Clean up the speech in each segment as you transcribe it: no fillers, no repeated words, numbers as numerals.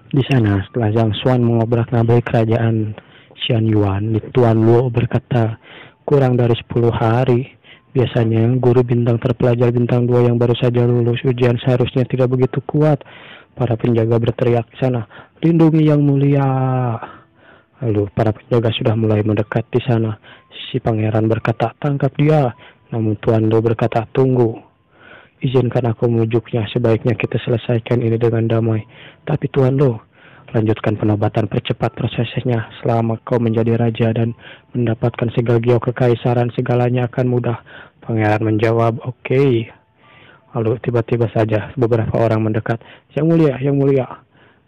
Di sana, setelah Zhang Xuan mengobrak-ngabrik kerajaan Xian Yuan, Tuan Luo berkata, kurang dari 10 hari. Biasanya, guru bintang terpelajar bintang 2 yang baru saja lulus ujian seharusnya tidak begitu kuat. Para penjaga berteriak di sana, lindungi yang mulia. Lalu para penjaga sudah mulai mendekat di sana. Si pangeran berkata, tangkap dia. Namun Tuan Luo berkata, tunggu. Izinkan aku memujuknya, sebaiknya kita selesaikan ini dengan damai. Tapi Tuan Lo, lanjutkan penobatan, percepat prosesnya. Selama kau menjadi raja dan mendapatkan segalgio kekaisaran, segalanya akan mudah. Pangeran menjawab, oke. Lalu tiba-tiba saja beberapa orang mendekat. Yang mulia, yang mulia.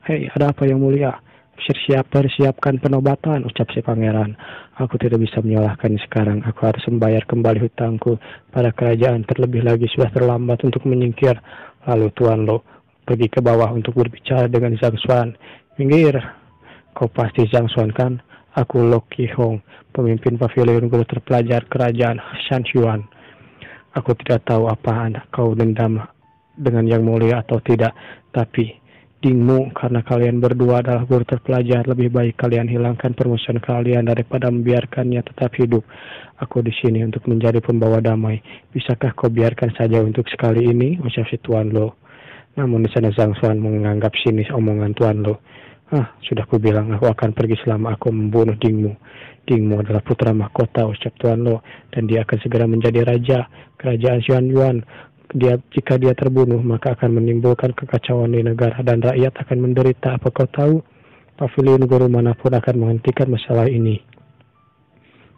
Hei, ada apa yang mulia? Persiapkan penobatan, ucap si pangeran. Aku tidak bisa menyalahkan sekarang. Aku harus membayar kembali hutangku pada kerajaan. Terlebih lagi sudah terlambat untuk menyingkir. Lalu Tuan Lo pergi ke bawah untuk berbicara dengan Zhang Xuan. Minggir, kau pasti Zhang Xuan kan? Aku Lo Qihong, pemimpin pavilion guru terpelajar kerajaan Shan Yuan. Aku tidak tahu apa kau dendam dengan yang mulia atau tidak, tapi Dingmu, karena kalian berdua adalah guru terpelajar, lebih baik kalian hilangkan permusuhan kalian daripada membiarkannya tetap hidup. Aku di sini untuk menjadi pembawa damai. Bisakah kau biarkan saja untuk sekali ini, ucap si Tuan Lo. Namun di sana Zhang Xuan menganggap sinis omongan Tuan Lo. Sudah kubilang aku akan pergi selama aku membunuh Dingmu. Dingmu adalah putra mahkota, ucap Tuan Lo, dan dia akan segera menjadi raja kerajaan Xian Yuan. Jika dia terbunuh, maka akan menimbulkan kekacauan di negara dan rakyat akan menderita. Apa kau tahu? Pavilion guru manapun akan menghentikan masalah ini.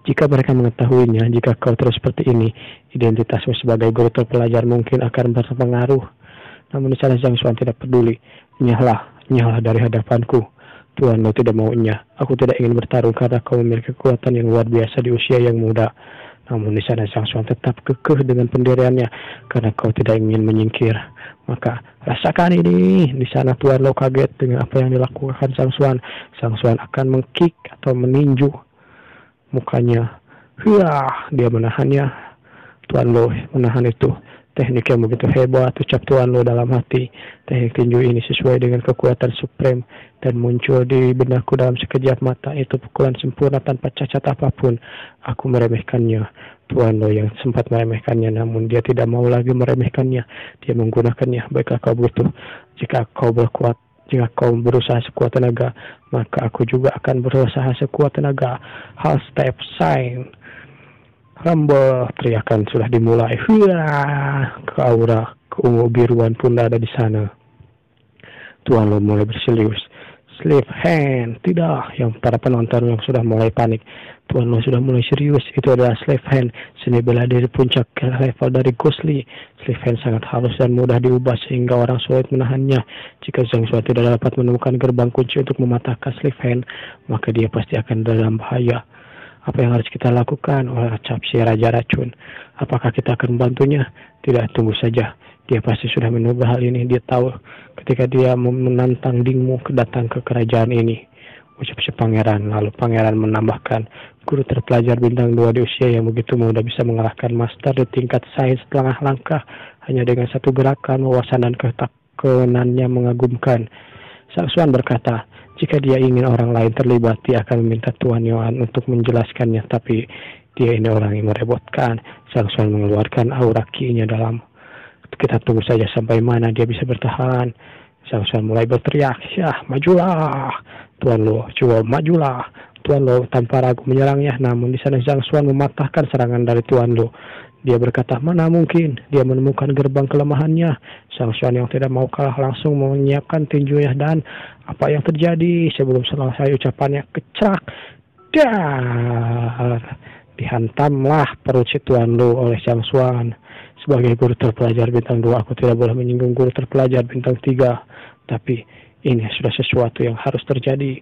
Jika mereka mengetahuinya, jika kau terus seperti ini, identitasmu sebagai guru terpelajar mungkin akan berpengaruh. Namun di sana Zhang Xuan tidak peduli. Nyahlah dari hadapanku. Tuan Lo tidak mau nyah. Aku tidak ingin bertarung karena kau memiliki kekuatan yang luar biasa di usia yang muda. Namun di sana Zhang Xuan tetap kekeh dengan pendiriannya karena kau tidak ingin menyingkir. Maka rasakan ini. Di sana Tuan Lo kaget dengan apa yang dilakukan Zhang Xuan. Zhang Xuan akan mengkick atau meninju mukanya. Dia menahannya. Tuan Lo menahan itu. Teknik yang begitu hebat, ucap Tuan Lo dalam hati. Teknik tinju ini sesuai dengan kekuatan supreme dan muncul di benakku dalam sekejap mata. Itu pukulan sempurna tanpa cacat apapun. Aku meremehkannya. Tuan Lo yang sempat meremehkannya, namun dia tidak mau lagi meremehkannya. Dia menggunakannya. Baiklah kau butuh. Jika kau berusaha sekuat tenaga, maka aku juga akan berusaha sekuat tenaga. Half step sign. Rumble, teriakan sudah dimulai. Keungu biruan pun ada di sana. Tuan Lo mulai berserius. Slip hand, tidak. Yang para penonton yang sudah mulai panik. Tuan Lo sudah mulai serius. Itu adalah slip hand, seni bela diri puncak level dari Ghostly. Slip hand sangat halus dan mudah diubah sehingga orang sulit menahannya. Jika Zhang Xuan tidak dapat menemukan gerbang kunci untuk mematahkan slip hand, maka dia pasti akan dalam bahaya. Apa yang harus kita lakukan? Ucap si Raja Racun. Apakah kita akan membantunya? Tidak, tunggu saja. Dia pasti sudah menunggu hal ini. Dia tahu ketika dia menantang Dingmu datang ke kerajaan ini. Ucap si pangeran. Lalu pangeran menambahkan, guru terpelajar bintang 2 di usia yang begitu muda bisa mengalahkan master di tingkat sains setengah langkah hanya dengan satu gerakan, wawasan dan ketekunannya mengagumkan. Zhang Xuan berkata, jika dia ingin orang lain terlibat, dia akan meminta Tuan Yuan untuk menjelaskannya. Tapi dia ini orang yang merepotkan. Zhang Xuan mengeluarkan aura ki-nya dalam. Kita tunggu saja sampai mana dia bisa bertahan. Zhang Xuan mulai berteriak, majulah. Tuan Lo, coba majulah. Tuan Lo tanpa ragu menyerangnya. Namun di sana Zhang Xuan mematahkan serangan dari Tuan Lo. Dia berkata, mana mungkin dia menemukan gerbang kelemahannya. Zhang Xuan yang tidak mau kalah langsung menyiapkan tinjunya dan apa yang terjadi sebelum selesai ucapannya kecrak. Dihantamlah perut si Tuan Lo oleh Zhang Xuan. Sebagai guru terpelajar bintang 2, aku tidak boleh menyinggung guru terpelajar bintang 3. Tapi ini sudah sesuatu yang harus terjadi.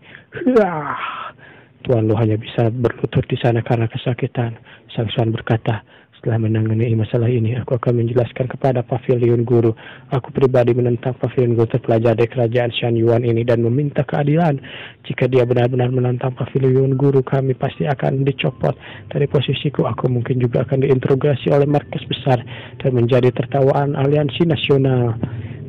Tuan Lo hanya bisa berlutut di sana karena kesakitan. Zhang Xuan berkata, setelah menangani masalah ini, aku akan menjelaskan kepada pavilion guru. Aku pribadi menentang pavilion guru terpelajar di kerajaan Xian Yuan ini dan meminta keadilan. Jika dia benar-benar menentang pavilion guru, kami pasti akan dicopot dari posisiku. Aku mungkin juga akan diinterogasi oleh markas besar dan menjadi tertawaan aliansi nasional.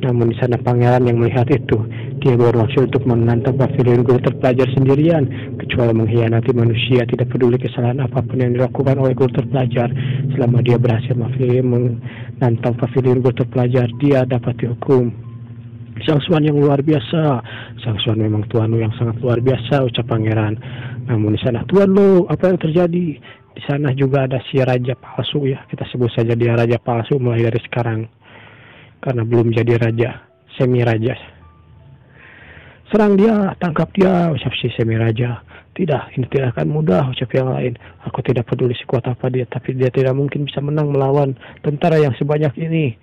Namun di sana pangeran yang melihat itu, dia bermaksud untuk menantang pavilion guru terpelajar sendirian, kecuali mengkhianati manusia, tidak peduli kesalahan apapun yang dilakukan oleh guru terpelajar. Selama dia berhasil menantang pavilion guru terpelajar, dia dapat dihukum. Sang Swan yang luar biasa. Sang Swan memang Tuan Lu yang sangat luar biasa, ucap pangeran. Namun di sana, Tuan Lu, apa yang terjadi? Di sana juga ada si raja palsu ya. Kita sebut saja dia raja palsu mulai dari sekarang. Karena belum jadi raja, semi raja. Serang dia, tangkap dia, ucap si semi raja. Tidak, ini tidak akan mudah, ucap yang lain. Aku tidak peduli sekuat apa dia, tapi dia tidak mungkin bisa menang melawan tentara yang sebanyak ini.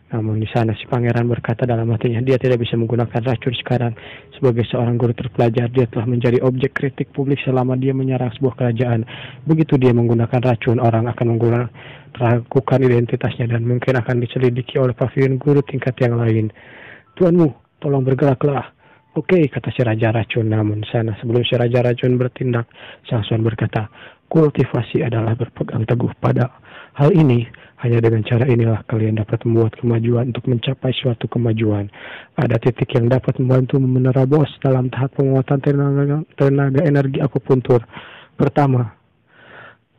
Namun di sana si pangeran berkata dalam hatinya, dia tidak bisa menggunakan racun sekarang. Sebagai seorang guru terpelajar, dia telah menjadi objek kritik publik selama dia menyerang sebuah kerajaan. Begitu dia menggunakan racun, orang akan meragukan identitasnya dan mungkin akan diselidiki oleh pavilion guru tingkat yang lain. Tuanmu, tolong bergeraklah. Oke, kata si raja racun. Namun di sana sebelum si raja racun bertindak, Sang Swan berkata, kultivasi adalah berpegang teguh pada hal ini. Hanya dengan cara inilah kalian dapat membuat kemajuan untuk mencapai suatu kemajuan. Ada titik yang dapat membantu menerabos dalam tahap penguatan tenaga energi akupuntur. Pertama,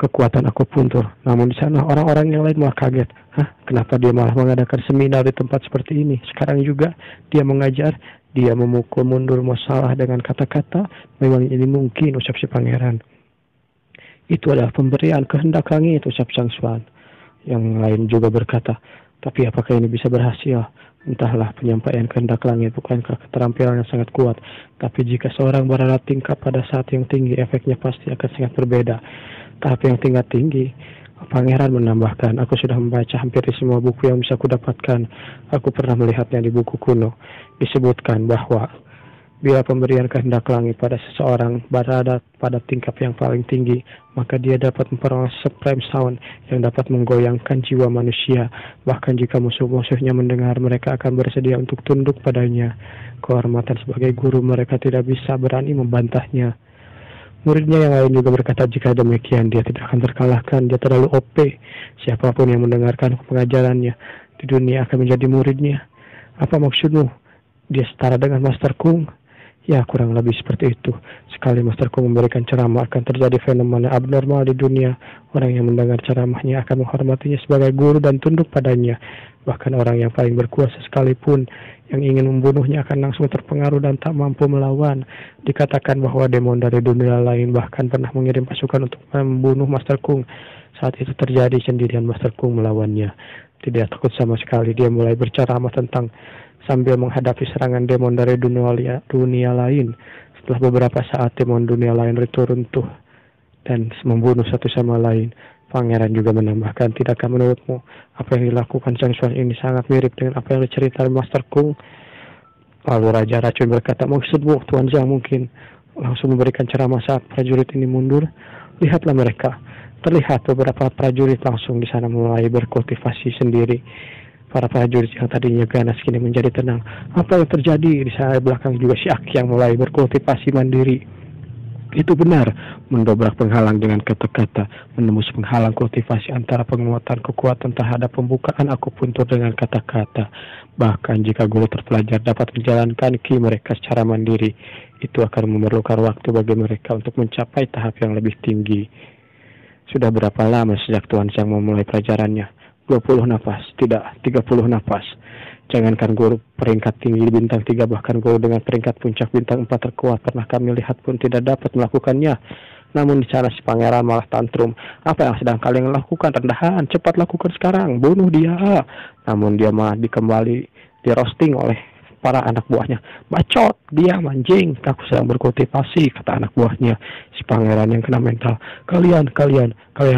kekuatan akupuntur. Namun di sana orang-orang yang lain malah kaget. Kenapa dia malah mengadakan seminar di tempat seperti ini? Sekarang juga dia mengajar, dia memukul mundur masalah dengan kata-kata. Memang ini mungkin, ucap si pangeran. Itu adalah pemberian kehendak langit, ucap Sang Swan. Yang lain juga berkata, tapi apakah ini bisa berhasil? Entahlah, penyampaian kehendak langit bukankah keterampilan yang sangat kuat. Tapi jika seorang berada tingkat pada saat yang tinggi, efeknya pasti akan sangat berbeda. Tahap yang tingkat tinggi, pangeran menambahkan, aku sudah membaca hampir di semua buku yang bisa kudapatkan. Aku pernah melihatnya di buku kuno. Disebutkan bahwa bila pemberian kehendak langit pada seseorang berada pada tingkat yang paling tinggi, maka dia dapat memperoleh supreme sound yang dapat menggoyangkan jiwa manusia. Bahkan jika musuh-musuhnya mendengar, mereka akan bersedia untuk tunduk padanya. Kehormatan sebagai guru, mereka tidak bisa berani membantahnya. Muridnya yang lain juga berkata, jika demikian dia tidak akan terkalahkan, dia terlalu OP. Siapapun yang mendengarkan pengajarannya di dunia akan menjadi muridnya. Apa maksudmu? Dia setara dengan Master Kung? Ya, kurang lebih seperti itu. Sekali Master Kung memberikan ceramah, akan terjadi fenomena abnormal di dunia. Orang yang mendengar ceramahnya akan menghormatinya sebagai guru dan tunduk padanya. Bahkan orang yang paling berkuasa sekalipun yang ingin membunuhnya akan langsung terpengaruh dan tak mampu melawan. Dikatakan bahwa demon dari dunia lain bahkan pernah mengirim pasukan untuk membunuh Master Kung. Saat itu terjadi, sendirian Master Kung melawannya. Tidak takut sama sekali, dia mulai berceramah tentang sambil menghadapi serangan demon dari dunia lain. Setelah beberapa saat, demon dunia lain itu runtuh dan membunuh satu sama lain. Pangeran juga menambahkan, tidakkah menurutmu apa yang dilakukan Sang Swan ini sangat mirip dengan apa yang diceritakan Master Kung? Lalu Raja Racun berkata, maksudmu Tuan Zhang mungkin langsung memberikan ceramah saat prajurit ini mundur? Lihatlah mereka. Terlihat beberapa prajurit langsung di sana mulai berkultivasi sendiri. Para prajurit yang tadinya ganas kini menjadi tenang. Apa yang terjadi? Di sana belakang juga si Aki yang mulai berkultivasi mandiri. Itu benar, mendobrak penghalang dengan kata-kata, menembus penghalang kultivasi antara penguatan kekuatan terhadap pembukaan akupuntur dengan kata-kata. Bahkan jika guru terpelajar dapat menjalankan ki mereka secara mandiri, itu akan memerlukan waktu bagi mereka untuk mencapai tahap yang lebih tinggi. Sudah berapa lama sejak Tuan Zhang memulai pelajarannya? 20 napas, tidak, 30 napas. Jangankan guru peringkat tinggi di bintang 3, bahkan guru dengan peringkat puncak bintang 4 terkuat pernah kami lihat pun tidak dapat melakukannya. Namun di sana si pangeran malah tantrum. Apa yang sedang kalian lakukan? Rendahan, cepat lakukan sekarang, bunuh dia. Namun dia malah di roasting oleh para anak buahnya. Bacot, dia anjing, aku sedang berkultivasi, kata anak buahnya. Si pangeran yang kena mental. Kalian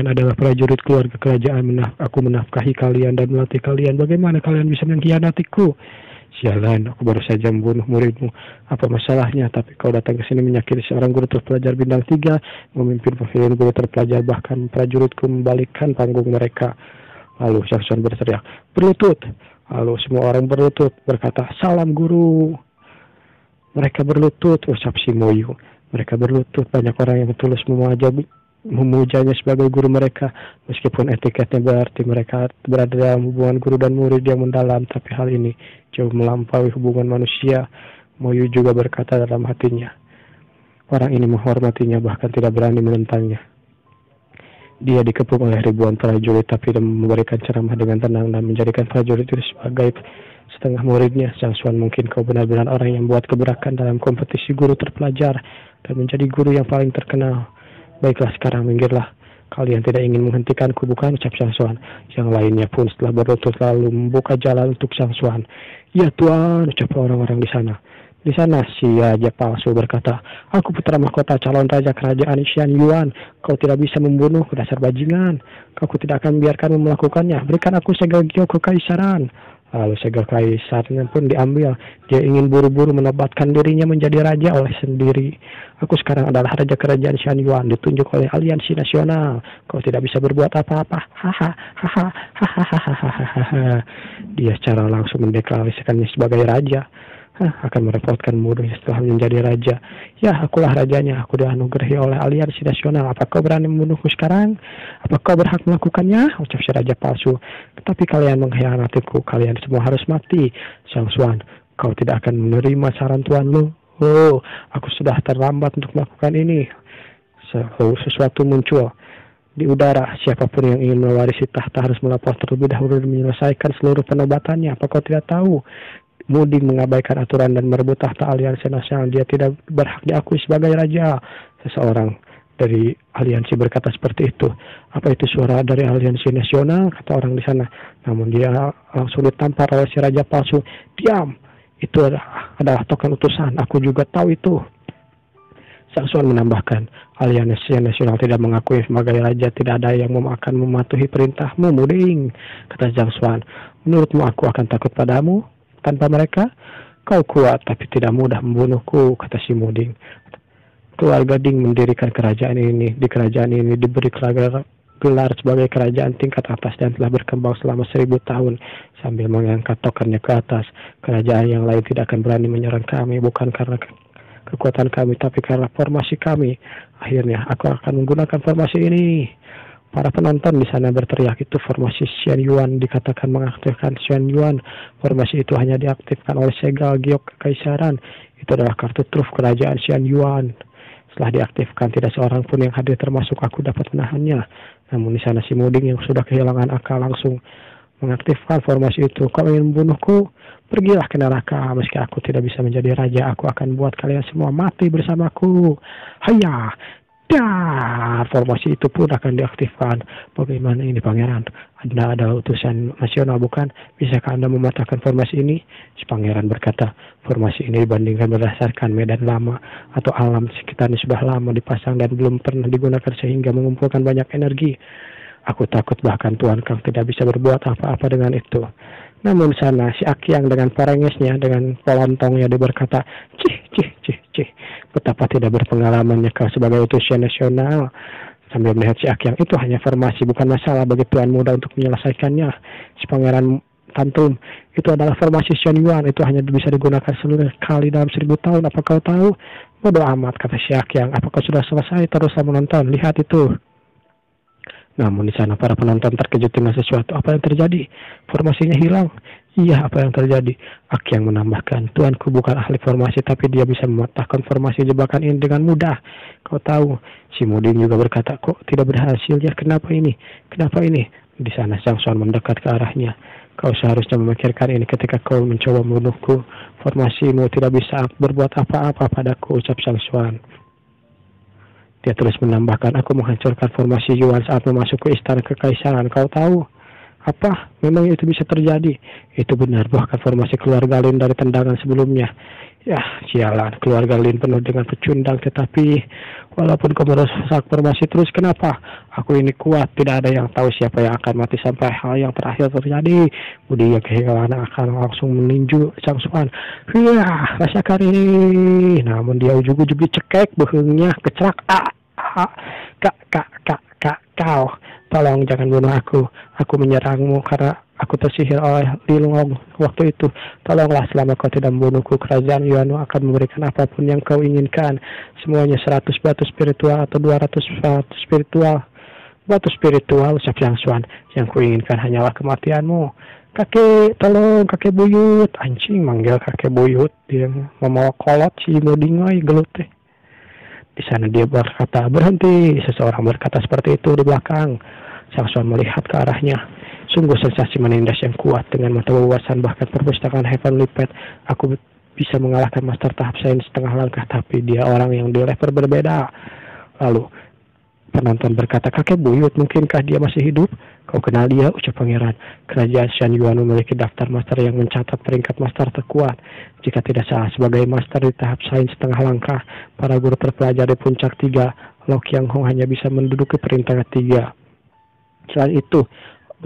adalah prajurit keluarga kerajaan. Aku menafkahi kalian dan melatih kalian. Bagaimana kalian bisa mengkhianatiku? Sialan, aku baru saja membunuh muridmu. Apa masalahnya? Tapi kau datang ke sini menyakiti seorang guru terpelajar bintang 3, memimpin pavilion guru terpelajar, bahkan prajuritku membalikkan panggung mereka. Lalu Sang Swan berteriak, berlutut. Lalu semua orang berlutut, berkata, salam guru. Mereka berlutut, ucap si Moyu. Mereka berlutut, banyak orang yang tulus memujanya sebagai guru mereka, meskipun etiketnya berarti mereka berada dalam hubungan guru dan murid yang mendalam, tapi hal ini jauh melampaui hubungan manusia. Moyu juga berkata dalam hatinya, orang ini menghormatinya bahkan tidak berani menentangnya. Dia dikepung oleh ribuan prajurit, tapi dia memberikan ceramah dengan tenang dan menjadikan prajurit itu sebagai setengah muridnya. Zhang Xuan, mungkin kau benar-benar orang yang buat gebrakan dalam kompetisi guru terpelajar dan menjadi guru yang paling terkenal. Baiklah, sekarang minggirlah. Kalian tidak ingin menghentikanku, bukan? Ucap Zhang Xuan. Yang lainnya pun setelah berlutut lalu membuka jalan untuk Zhang Xuan. Ya Tuan, ucap orang-orang di sana. Di sana si raja palsu berkata, aku putra mahkota calon raja kerajaan Xian Yuan. Kau tidak bisa membunuhku, dasar bajingan. Aku tidak akan membiarkanmu melakukannya. Berikan aku segel giok kekaisaran. Lalu segel kaisarnya pun diambil. Dia ingin buru-buru menobatkan dirinya menjadi raja oleh sendiri. Aku sekarang adalah raja kerajaan Xian Yuan, ditunjuk oleh aliansi nasional. Kau tidak bisa berbuat apa-apa. Haha, haha, haha, haha, haha. Dia secara langsung mendeklarasikannya sebagai raja. Akan merepotkan muridnya setelah menjadi raja. Ya, akulah rajanya. Aku dianugerahi oleh aliansi nasional. Apa kau berani membunuhku sekarang? Apa kau berhak melakukannya? Ucap si raja palsu. Tetapi kalian mengkhianatiku. Kalian semua harus mati. Zhang Xuan, kau tidak akan menerima saran tuanmu. Oh, aku sudah terlambat untuk melakukan ini. Sesuatu muncul di udara. Siapapun yang ingin mewarisi tahta harus melapor terlebih dahulu dan menyelesaikan seluruh penobatannya. Apa kau tidak tahu? Muding mengabaikan aturan dan merebut tahta aliansi nasional. Dia tidak berhak diakui sebagai raja. Seseorang dari aliansi berkata seperti itu. Apa itu suara dari aliansi nasional? Kata orang di sana. Namun dia langsung ditampar oleh si raja palsu. Diam! Itu adalah token utusan. Aku juga tahu itu. Zhang Xuan menambahkan, aliansi nasional tidak mengakui sebagai raja. Tidak ada yang akan mematuhi perintahmu, Muding. Kata Zhang Xuan. Menurutmu aku akan takut padamu? Tanpa mereka, kau kuat tapi tidak mudah membunuhku, kata si Muding. Keluarga Ding mendirikan kerajaan ini. Di kerajaan ini diberi gelar sebagai kerajaan tingkat atas dan telah berkembang selama 1000 tahun sambil mengangkat tokennya ke atas. Kerajaan yang lain tidak akan berani menyerang kami, bukan karena kekuatan kami, tapi karena formasi kami. Akhirnya aku akan menggunakan formasi ini. Para penonton di sana berteriak, itu formasi Xian Yuan. Dikatakan mengaktifkan Xian Yuan. Formasi itu hanya diaktifkan oleh segel giok kekaisaran. Itu adalah kartu truf kerajaan Xian Yuan. Setelah diaktifkan, tidak seorang pun yang hadir termasuk aku dapat menahannya. Namun di sana si Muding yang sudah kehilangan akal langsung mengaktifkan formasi itu. Kau ingin membunuhku? Pergilah ke neraka. Meski aku tidak bisa menjadi raja, aku akan buat kalian semua mati bersamaku. Hayya! Dan formasi itu pun akan diaktifkan. Bagaimana ini pangeran? Anda adalah utusan nasional bukan? Bisakah Anda mematahkan formasi ini? Si pangeran berkata, formasi ini dibandingkan berdasarkan medan lama atau alam sekitarnya sudah lama dipasang dan belum pernah digunakan sehingga mengumpulkan banyak energi. Aku takut bahkan Tuan Kang tidak bisa berbuat apa-apa dengan itu. Namun sana si Akyang dengan parengesnya, dengan polontongnya dia berkata, cih, betapa tidak berpengalamannya kau sebagai utusan nasional. Sambil melihat si Akyang, itu hanya formasi, bukan masalah bagi Tuan muda untuk menyelesaikannya. Si pangeran tantum, itu adalah formasi Xian Yuan, itu hanya bisa digunakan sekali dalam 1000 tahun. Apa kau tahu? Bodoh amat, kata si Akyang. Apa kau sudah selesai? Teruslah menonton, lihat itu. Namun di sana para penonton terkejut dengan sesuatu. Apa yang terjadi? Formasinya hilang. Iya, apa yang terjadi? Akyang menambahkan, tuanku bukan ahli formasi, tapi dia bisa mematahkan formasi jebakan ini dengan mudah. Kau tahu? Si Muding juga berkata, kok tidak berhasil ya? Kenapa ini? Kenapa ini? Di sana Zhang Xuan mendekat ke arahnya. Kau seharusnya memikirkan ini ketika kau mencoba membunuhku. Formasimu tidak bisa berbuat apa-apa padaku, ucap Zhang Xuan. Dia terus menambahkan, aku menghancurkan formasi Yuan saat memasuki istana kekaisaran. Kau tahu? Apa? Memang itu bisa terjadi? Itu benar, bahkan formasi keluarga Lin dari tendangan sebelumnya. Ya, sialan, keluarga Lin penuh dengan pecundang, tetapi walaupun kau merusak formasi terus, kenapa? Aku ini kuat, tidak ada yang tahu siapa yang akan mati sampai hal yang terakhir terjadi. Kemudian kehilangan akan langsung meninju Zhang Xuan. Ya, rasakan ini. Namun dia ujug-ujug dicekek, behengnya kecerak. Kau, tolong jangan bunuh aku. Aku menyerangmu karena Aku tersihir oleh Lilong waktu itu. Tolonglah selama kau tidak membunuhku, kerajaan Yuan akan memberikan apapun yang kau inginkan. Semuanya 100 batu spiritual atau 200 batu spiritual. Batu spiritual, ucap Zhang Xuan. Yang kuinginkan hanyalah kematianmu. Kakek, tolong, kakek buyut. Anjing, manggil kakek buyut. Dia membawa kolot si Modingoy gelut teh. Di sana dia berkata, berhenti. Seseorang berkata seperti itu di belakang. Zhang Xuan melihat ke arahnya. Sungguh sensasi menindas yang kuat. Dengan mata wawasan bahkan perpustakaan Heavenly Path, aku bisa mengalahkan master tahap sains setengah langkah, tapi dia orang yang di level berbeda. Lalu penonton berkata, kakek buyut, mungkinkah dia masih hidup? Kau kenal dia, ucap pangeran. Kerajaan Shan Yuan memiliki daftar master yang mencatat peringkat master terkuat. Jika tidak salah, sebagai master di tahap sains setengah langkah, para guru terpelajar di puncak 3, Lo Qiang Hong hanya bisa menduduki peringkat 3. Selain itu,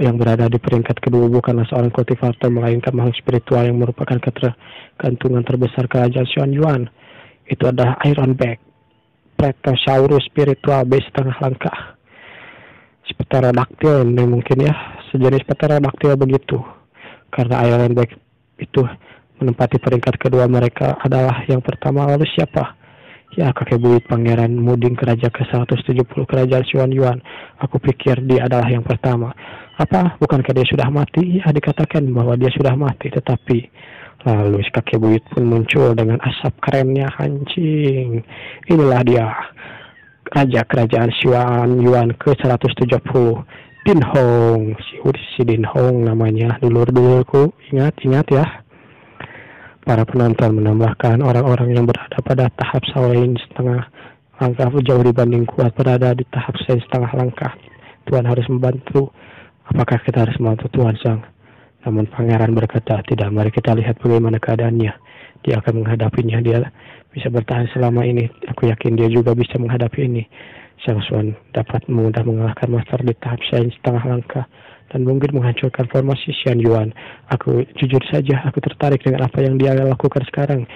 yang berada di peringkat kedua bukanlah seorang kultivator, melainkan makhluk spiritual yang merupakan ketergantungan terbesar kerajaan Shan Yuan. Itu adalah Ironback, Pletosaurus spiritual base setengah langkah. Pterodactyl ini mungkin ya, sejenis pterodactyl begitu. Karena Ironback itu menempati peringkat kedua, mereka adalah yang pertama. Lalu siapa? Ya, kakek buyut pangeran Muding, Raja ke-170 kerajaan Shan Yuan. Aku pikir dia adalah yang pertama. Apa? Bukankah dia sudah mati? Ya, dikatakan bahwa dia sudah mati, tetapi lalu kakek buyut pun muncul dengan asap kerennya. Anjing. Inilah dia, Raja kerajaan Shan Yuan ke-170. Din Hong. Si Din Hong namanya, dulur-dulurku. Ingat ya. Para penonton menambahkan, orang-orang yang berada pada tahap sains setengah langkah jauh dibanding kuat berada di tahap sains setengah langkah. Tuhan harus membantu. Apakah kita harus membantu Tuhan Sang? Namun pangeran berkata, tidak, mari kita lihat bagaimana keadaannya. Dia akan menghadapinya. Dia bisa bertahan selama ini. Aku yakin dia juga bisa menghadapi ini. Zhang Xuan dapat mudah mengalahkan master di tahap sains setengah langkah dan mungkin menghancurkan formasi Shan Yuan. Aku jujur saja, aku tertarik dengan apa yang dia lakukan sekarang.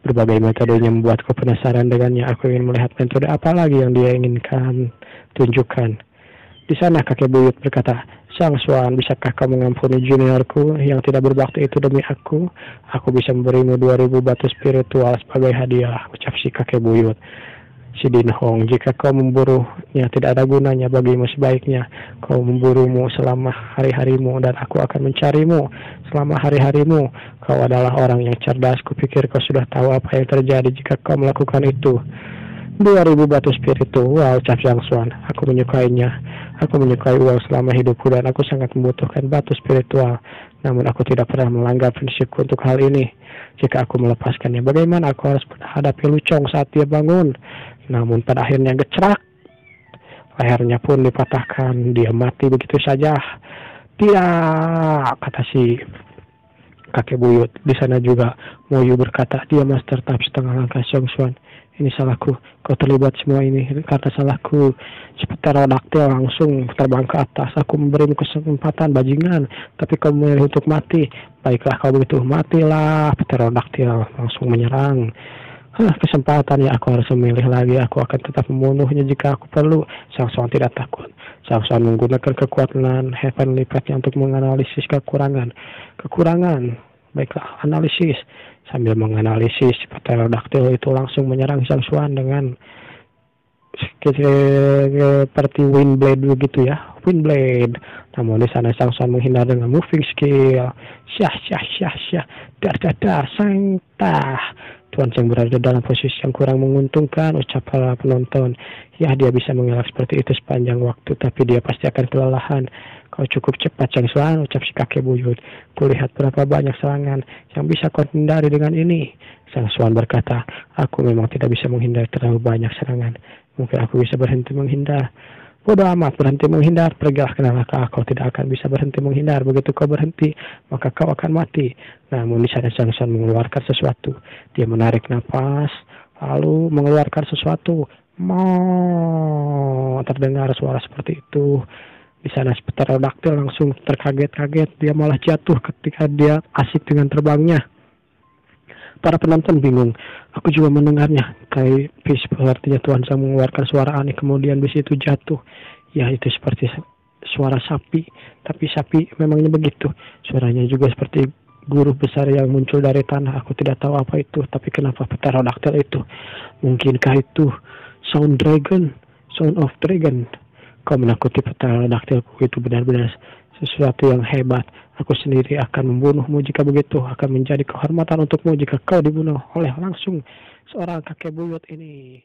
Berbagai metodenya membuatku penasaran dengannya. Aku ingin melihat metode apa lagi yang dia inginkan tunjukkan. Di sana kakek buyut berkata, Zhang Xuan, bisakah kau mengampuni juniorku yang tidak berbakti itu demi aku? Aku bisa memberimu 2000 batu spiritual sebagai hadiah, ucap si kakek buyut. Si Din Hong, jika kau memburunya tidak ada gunanya bagimu, sebaiknya kau memburumu selama hari-harimu dan aku akan mencarimu selama hari-harimu. Kau adalah orang yang cerdas, kupikir kau sudah tahu apa yang terjadi jika kau melakukan itu. 2000 batu spiritual, ucap Zhang Xuan. Aku menyukainya. Aku menyukai uang selama hidupku dan aku sangat membutuhkan batu spiritual. Namun aku tidak pernah melanggar prinsipku untuk hal ini. Jika aku melepaskannya, bagaimana aku harus menghadapi Lu Chong saat dia bangun? Namun pada akhirnya gecerak. Lehernya pun dipatahkan. Dia mati begitu saja. Tidak, kata si kakek buyut. Di sana juga Mo Yu berkata, dia master tahap setengah langkah Zhang Xuan. Ini salahku. Kau terlibat semua ini karena salahku. Pterodactyl langsung terbang ke atas. Aku memberimu kesempatan, bajingan. Tapi kau memilih untuk mati. Baiklah, kau begitu, matilah. Pterodactyl langsung menyerang. Kesempatannya aku harus memilih lagi. Aku akan tetap membunuhnya jika aku perlu. Zhang Xuan tidak takut. Zhang Xuan menggunakan kekuatan Heavenly Path untuk menganalisis kekurangan. Baiklah, analisis. Sambil menganalisis, pterodactyl itu langsung menyerang Zhang Xuan dengan seperti wind blade begitu ya. Wind blade. Namun di sana Zhang Xuan menghindar dengan moving skill. Sangtah. Tuan Cheng berada dalam posisi yang kurang menguntungkan, ucap para penonton. Ya, dia bisa mengelak seperti itu sepanjang waktu, tapi dia pasti akan kelelahan. Kau cukup cepat, Zhang Xuan, ucap si kakek buyut. Kulihat berapa banyak serangan yang bisa kau hindari dengan ini. Zhang Xuan berkata, aku memang tidak bisa menghindari terlalu banyak serangan. Mungkin aku bisa berhenti menghindar. Bodoh amat, berhenti menghindar, pergilah ke neraka. Kau tidak akan bisa berhenti menghindar. Begitu kau berhenti, maka kau akan mati. Namun di sana Zhang Xuan mengeluarkan sesuatu. Dia menarik napas, lalu mengeluarkan sesuatu. Terdengar suara seperti itu. Di sana pterodactyl langsung terkaget-kaget. Dia malah jatuh ketika dia asik dengan terbangnya. Para penonton bingung. Aku juga mendengarnya. Kayak sepertinya Tuan Sang mengeluarkan suara aneh. Kemudian bis itu jatuh. Ya, itu seperti suara sapi, tapi sapi memangnya begitu. Suaranya juga seperti guru besar yang muncul dari tanah. Aku tidak tahu apa itu, tapi kenapa pterodactyl itu? Mungkinkah itu sound dragon, sound of dragon? Kau menakuti pterodactylku, itu benar-benar sesuatu yang hebat. Aku sendiri akan membunuhmu jika begitu. Akan menjadi kehormatan untukmu jika kau dibunuh oleh langsung seorang kakek buyut ini.